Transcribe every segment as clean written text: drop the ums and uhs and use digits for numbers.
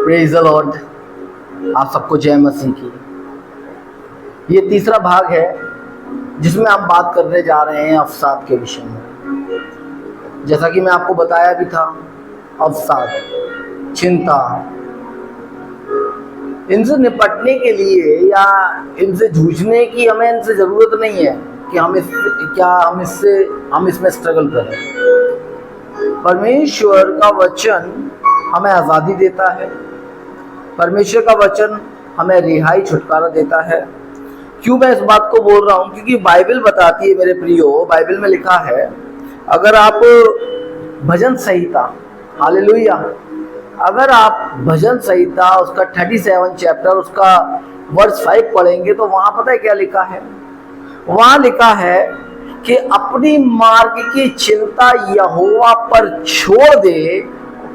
Praise the Lord. आप सबको जय मसीह की। ये तीसरा भाग है जिसमें हम बात करने जा रहे हैं अवसाद के विषय में। जैसा कि मैं आपको बताया भी था, अवसाद, चिंता, इनसे निपटने के लिए या इनसे जूझने की हमें इनसे ज़रूरत नहीं है कि हम इसमें स्ट्रगल करें। परमेश्वर का वचन हमें आज़ादी देता है। परमेश्वर का वचन हमें रिहाई, छुटकारा देता है। क्यों मैं इस बात को बोल रहा हूँ? क्योंकि बाइबल बताती है मेरे प्रियो, बाइबल में लिखा है, अगर आप भजन संहिता, हालेलुया, अगर आप भजन संहिता उसका 37 चैप्टर उसका वर्स 5 पढ़ेंगे तो वहां पता है क्या लिखा है? वहां लिखा है कि अपनी मार्ग की चिंता यहोवा पर छोड़ दे,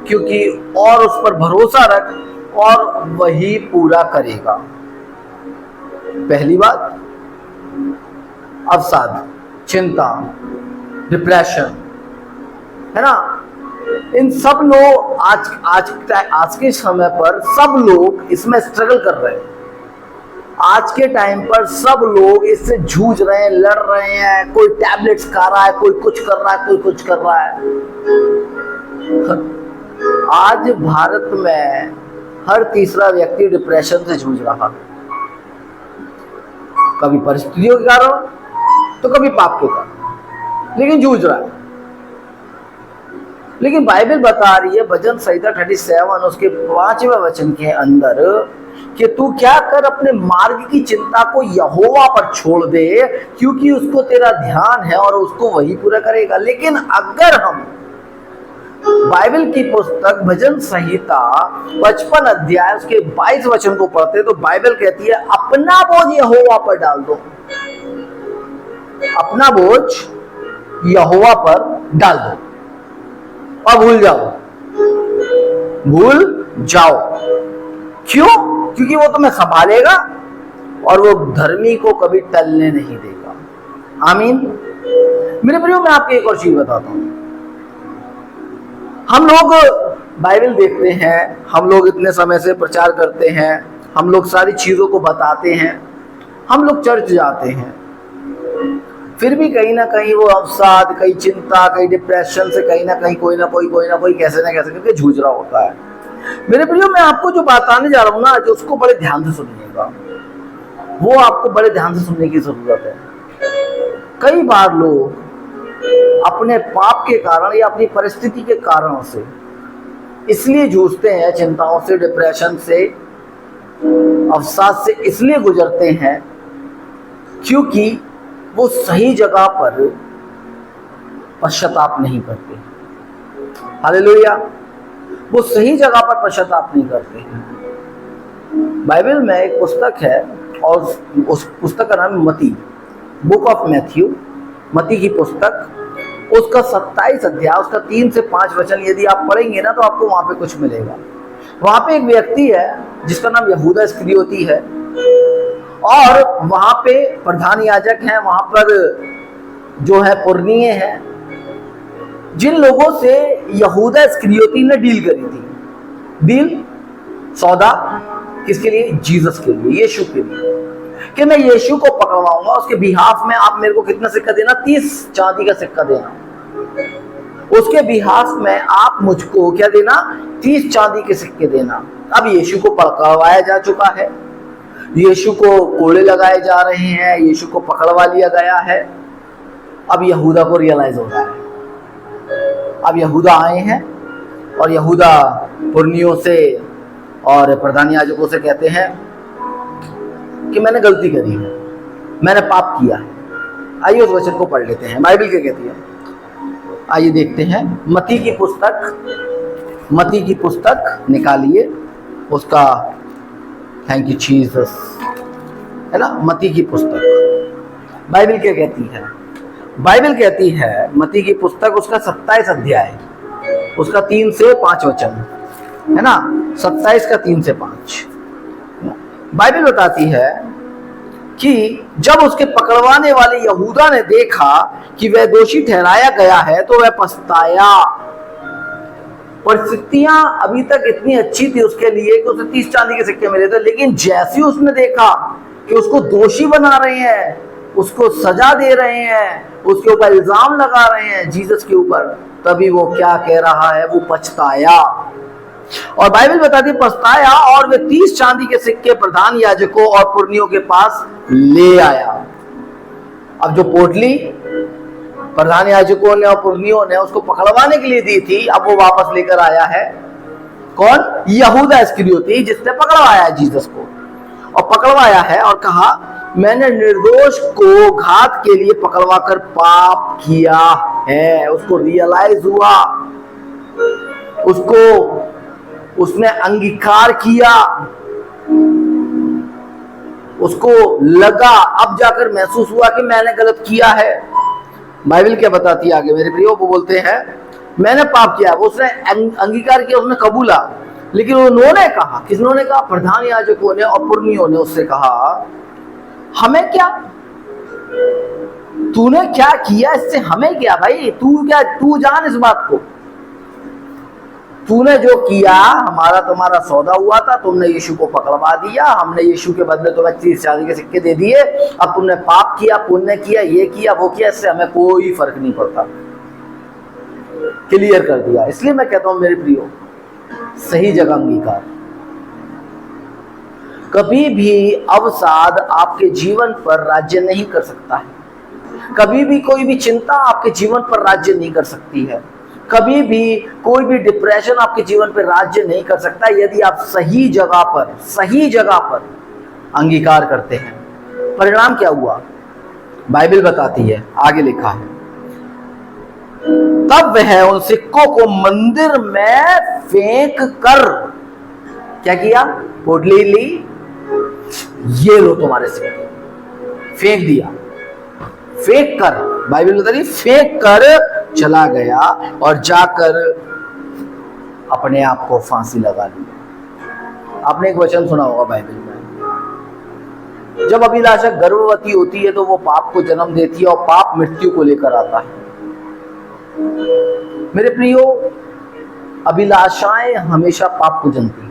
क्योंकि और उस पर भरोसा रख और वही पूरा करेगा। पहली बात, अवसाद, चिंता, डिप्रेशन, है ना, इन सब लोग आज के समय पर सब लोग इसमें स्ट्रगल कर रहे हैं। आज के टाइम पर सब लोग इससे जूझ रहे हैं, लड़ रहे हैं। कोई टैबलेट्स खा रहा है, कोई कुछ कर रहा है, कोई कुछ कर रहा है। आज भारत में हर तीसरा व्यक्ति डिप्रेशन से जूझ रहा है, कभी परिस्थितियों के कारण तो कभी पाप के कारण, लेकिन जूझ रहा है। लेकिन बाइबल बता रही है भजन संहिता 37 उसके 5वें वचन के अंदर कि तू क्या कर, अपने मार्ग की चिंता को यहोवा पर छोड़ दे, क्योंकि उसको तेरा ध्यान है और उसको वही पूरा करेगा। लेकिन अगर हम बाइबल की पुस्तक भजन संहिता 55 अध्याय उसके 22 वचन को पढ़ते तो बाइबल कहती है अपना बोझ यहोवा पर डाल दो। अपना बोझ यहोवा पर डाल दो और भूल जाओ। क्यों? क्योंकि वो तुम्हें संभालेगा और वो धर्मी को कभी टलने नहीं देगा। आमीन। मेरे प्रियो, मैं आपको एक और चीज बताता हूं। हम लोग बाइबल देखते हैं, हम लोग इतने समय से प्रचार करते हैं, हम लोग सारी चीजों को बताते हैं, हम लोग चर्च जाते हैं, फिर भी कहीं ना कहीं वो अवसाद, कहीं चिंता, कहीं डिप्रेशन से कहीं ना कहीं कोई ना कोई कैसे ना कैसे करके जूझ रहा होता है। मेरे प्रियो, मैं आपको जो बताने जा रहा हूँ ना, जो उसको बड़े ध्यान से सुनिएगा। वो आपको बड़े ध्यान से सुनने की जरूरत है। कई बार लोग अपने पाप के कारण या अपनी परिस्थिति के कारणों से इसलिए जूझते हैं, चिंताओं से, डिप्रेशन से, अवसाद से इसलिए गुजरते हैं क्योंकि वो सही जगह पर पश्चाताप नहीं करते। हालेलुया, वो सही जगह पर पश्चाताप नहीं करते हैं। बाइबल में एक पुस्तक है और उस पुस्तक का नाम है मती, बुक ऑफ मैथ्यू, मती की पुस्तक, उसका 27 अध्याय उसका 3 से 5 वचन यदि आप पढ़ेंगे ना तो आपको वहां पे कुछ मिलेगा। वहां पे एक व्यक्ति है जिसका नाम यहूदा इस्करियोती है और वहां पे प्रधान याजक हैं, वहां पर जो है पुरनिये हैं, जिन लोगों से यहूदा इस्करियोती ने डील करी थी। डील, सौदा किसके लिए? जीसस के लिए, यीशु के लिए, कि मैं यीशु को पकड़वाऊंगा, उसके बिहाफ में आप मेरे को कितना सिक्का देना? 30 चांदी का सिक्का देना। उसके बिहाफ में आप मुझको क्या देना? 30 चांदी के सिक्के देना। अब यीशु को पकड़वाया जा चुका है, यीशु को कोड़े लगाए जा रहे हैं, यीशु को पकड़वा लिया गया है। अब यहूदा को रियलाइज हो रहा है। अब यहूदा आए हैं और यहूदा पुरनियों से और प्रधान याजकों से कहते हैं कि मैंने गलती करी है, मैंने पाप किया है। आइए उस वचन को पढ़ लेते हैं। बाइबल क्या कहती है, आइए देखते हैं। मती की पुस्तक निकालिए, उसका, थैंक यू जीसस, है ना, मती की पुस्तक। बाइबल क्या कहती है? बाइबल कहती है मती की पुस्तक उसका 27 अध्याय उसका 3 से 5 वचन, है ना, 27 का 3 से 5। बाइबल बताती है कि जब उसके पकड़वाने वाले यहूदा ने देखा कि वह दोषी ठहराया गया है तो वह पछताया। परिस्थितियां अभी तक इतनी अच्छी थी उसके लिए कि उसे 30 चांदी के सिक्के मिले थे, लेकिन जैसे ही उसने देखा कि उसको दोषी बना रहे हैं, उसको सजा दे रहे हैं, उसके ऊपर इल्जाम लगा रहे हैं जीसस के ऊपर, तभी वो क्या कह रहा है, वो पछताया। और बाइबल बताती है पछताया और वे 30 चांदी के सिक्के प्रधान याजकों और पुरनियों के पास ले आया। अब जो पोटली प्रधान याजकों ने और पुरनियों ने उसको पकड़वाने के लिए दी थी, अब वो वापस लेकर आया है। कौन? यहूदा इस्करियोती, जिसने पकड़वाया जीसस को, और पकड़वाया है और कहा मैंने निर्दोष को घात के लिए पकड़वा कर पाप किया है। उसको रियलाइज हुआ, उसने अंगीकार किया, उसको लगा, अब जाकर महसूस हुआ कि मैंने गलत किया है। बाइबल क्या बताती है आगे मेरे प्रियो? वो बोलते हैं मैंने पाप किया। उसने अंगीकार किया, उसने कबूला, लेकिन उन्होंने कहा, किसने कहा? प्रधान याजकों ने और पुरनियों ने उससे कहा हमें क्या, तूने क्या किया इससे हमें क्या भाई? तू जान इस बात को, तूने जो किया, हमारा तुम्हारा सौदा हुआ था, तुमने यीशु को पकड़वा दिया, हमने यीशु के बदले तुम्हें 30 चांदी के सिक्के दे दिए, अब तुमने पाप किया, पुण्य किया, ये किया, वो किया, इससे हमें कोई फर्क नहीं पड़ता। क्लियर कर दिया। इसलिए मैं कहता हूं मेरे प्रियो, सही जगह अंगीकार। कभी भी अवसाद आपके जीवन पर राज्य नहीं कर सकता है, कभी भी कोई भी चिंता आपके जीवन पर राज्य नहीं कर सकती है, कभी भी कोई भी डिप्रेशन आपके जीवन पर राज्य नहीं कर सकता यदि आप सही जगह पर अंगीकार करते हैं। परिणाम क्या हुआ? बाइबल बताती है, आगे लिखा है, तब वह उन सिक्कों को मंदिर में फेंक कर क्या किया? पोटली ली, ये लो तुम्हारे सिक्के, फेंक दिया। फेंक कर, बाइबल बता रही, फेंक कर चला गया और जाकर अपने आप को फांसी लगा ली। आपने एक वचन सुना होगा बाइबल में, जब अभिलाषा गर्भवती होती है तो वो पाप को जन्म देती है और पाप मृत्यु को लेकर आता है। मेरे प्रियो, अभिलाषाएं हमेशा पाप को जन्मती हैं।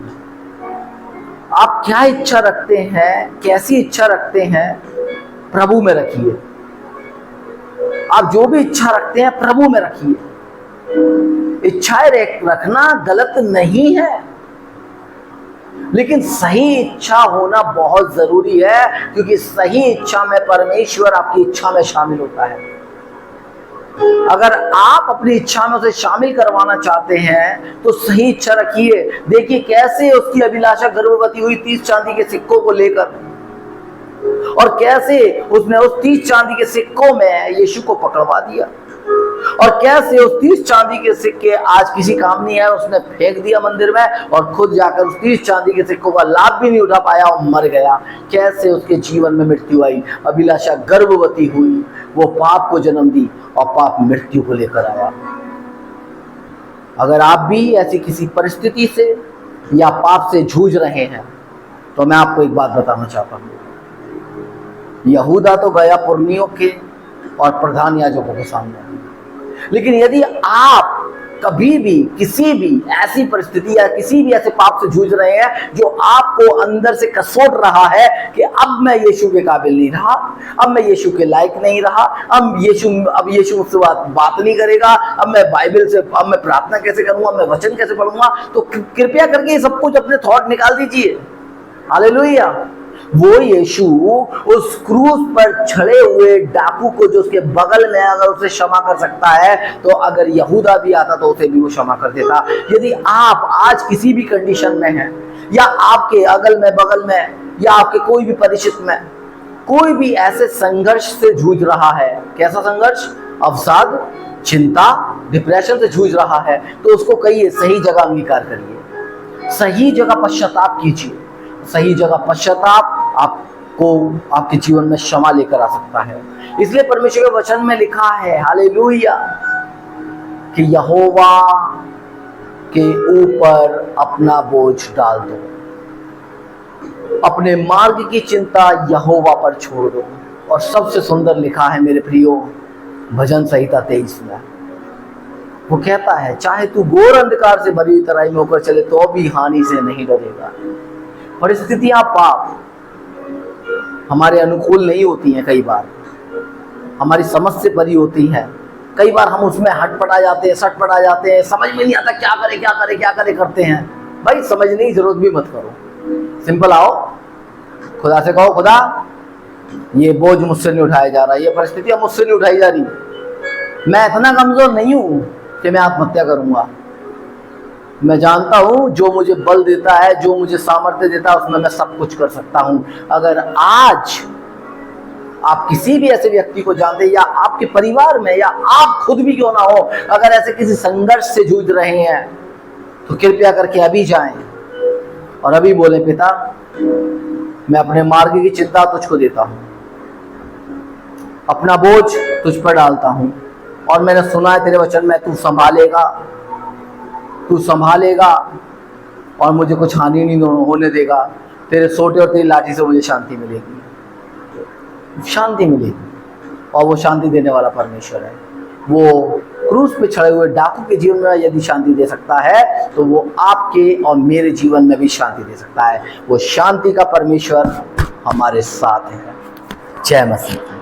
आप क्या इच्छा रखते हैं, कैसी इच्छा रखते हैं, प्रभु में रखिए। आप जो भी इच्छा रखते हैं प्रभु में रखिए। इच्छाएं रखना गलत नहीं है, लेकिन सही इच्छा होना बहुत जरूरी है, क्योंकि सही इच्छा में परमेश्वर आपकी इच्छा में शामिल होता है। अगर आप अपनी इच्छा में उसे शामिल करवाना चाहते हैं तो सही इच्छा रखिए। देखिए कैसे उसकी अभिलाषा गर्भवती हुई 30 चांदी के सिक्कों को लेकर, और कैसे उसने उस 30 चांदी के सिक्कों में यीशु को पकड़वा दिया, और कैसे उस 30 चांदी के सिक्के आज किसी काम नहीं है, उसने फेंक दिया मंदिर में और खुद जाकर उस 30 चांदी के सिक्कों का लाभ भी नहीं उठा पाया और मर गया। कैसे उसके जीवन में मृत्यु आई? अभिलाषा गर्भवती हुई, वो पाप को जन्म दी और पाप मृत्यु को लेकर आया। अगर आप भी ऐसी किसी परिस्थिति से या पाप से जूझ रहे हैं तो मैं आपको एक बात बताना चाहता हूं। यहूदा तो गया पुरनियों के और प्रधान याजकों के सामने, लेकिन यदि आप कभी भी किसी भी ऐसी परिस्थिति या किसी भी ऐसे पाप से जूझ रहे हैं जो आपको अंदर से कसोट रहा है कि अब मैं यीशु के काबिल नहीं रहा, अब मैं यीशु के लायक नहीं रहा, अब यीशु मुझसे बात नहीं करेगा, अब मैं बाइबल से, अब मैं प्रार्थना कैसे करूंगा, मैं वचन कैसे पढ़ूंगा, तो कृपया करके ये सब कुछ अपने थॉट निकाल दीजिए। हालेलुया। वो यीशु उस क्रूस पर चढ़े हुए डाकू को जो उसके बगल में अगर उसे क्षमा कर सकता है, तो अगर यहूदा भी आता तो उसे भी वो क्षमा कर देता। यदि आप आज किसी भी कंडीशन में हैं, या आपके अगल में बगल में, या आपके कोई भी परिचित में कोई भी ऐसे संघर्ष से जूझ रहा है, कैसा संघर्ष? अवसाद, चिंता, डिप्रेशन से जूझ रहा है, तो उसको कहिए सही जगह अंगीकार करिए, सही जगह पश्चाताप कीजिए। सही जगह पश्चाताप आपको आपके जीवन में क्षमा लेकर आ सकता है। इसलिए परमेश्वर के वचन में लिखा है, हालेलुया, कि यहोवा के ऊपर अपना बोझ डाल दो, अपने मार्ग की चिंता यहोवा पर छोड़ दो। और सबसे सुंदर लिखा है मेरे प्रियो, भजन संहिता 23 में, वो कहता है चाहे तू घोर अंधकार से भरी हुई तराई में होकर चले तो भी हानि से नहीं डरेगा। परिस्थितियां पाप हमारे अनुकूल नहीं होती हैं, कई बार हमारी समझ से भरी होती है, कई बार हम उसमें हटपटा जाते हैं, सटपटा जाते हैं, समझ में नहीं आता क्या करे क्या करे क्या करे करते हैं। भाई समझने की जरूरत भी मत करो, सिंपल आओ खुदा से कहो, खुदा ये बोझ मुझसे नहीं उठाया जा रहा, ये परिस्थितियां मुझसे नहीं उठाई जा रही, मैं इतना कमजोर नहीं हूं कि मैं आत्महत्या करूंगा। मैं जानता हूं जो मुझे बल देता है, जो मुझे सामर्थ्य देता है, उसमें मैं सब कुछ कर सकता हूं। अगर आज आप किसी भी ऐसे व्यक्ति को जानते हैं या आपके परिवार में या आप खुद भी क्यों ना हो, अगर ऐसे किसी संघर्ष से जूझ रहे हैं तो कृपया करके अभी जाएं और अभी बोलें, पिता मैं अपने मार्ग की चिंता तुझको देता हूं, अपना बोझ तुझ पर डालता हूं और मैंने सुना है तेरे वचन में तू संभालेगा और मुझे कुछ हानि नहीं होने देगा। तेरे सोटे और तेरी लाठी से मुझे शांति मिलेगी और वो शांति देने वाला परमेश्वर है। वो क्रूस पे चढ़े हुए डाकू के जीवन में यदि शांति दे सकता है तो वो आपके और मेरे जीवन में भी शांति दे सकता है। वो शांति का परमेश्वर हमारे साथ है। जय मसीह।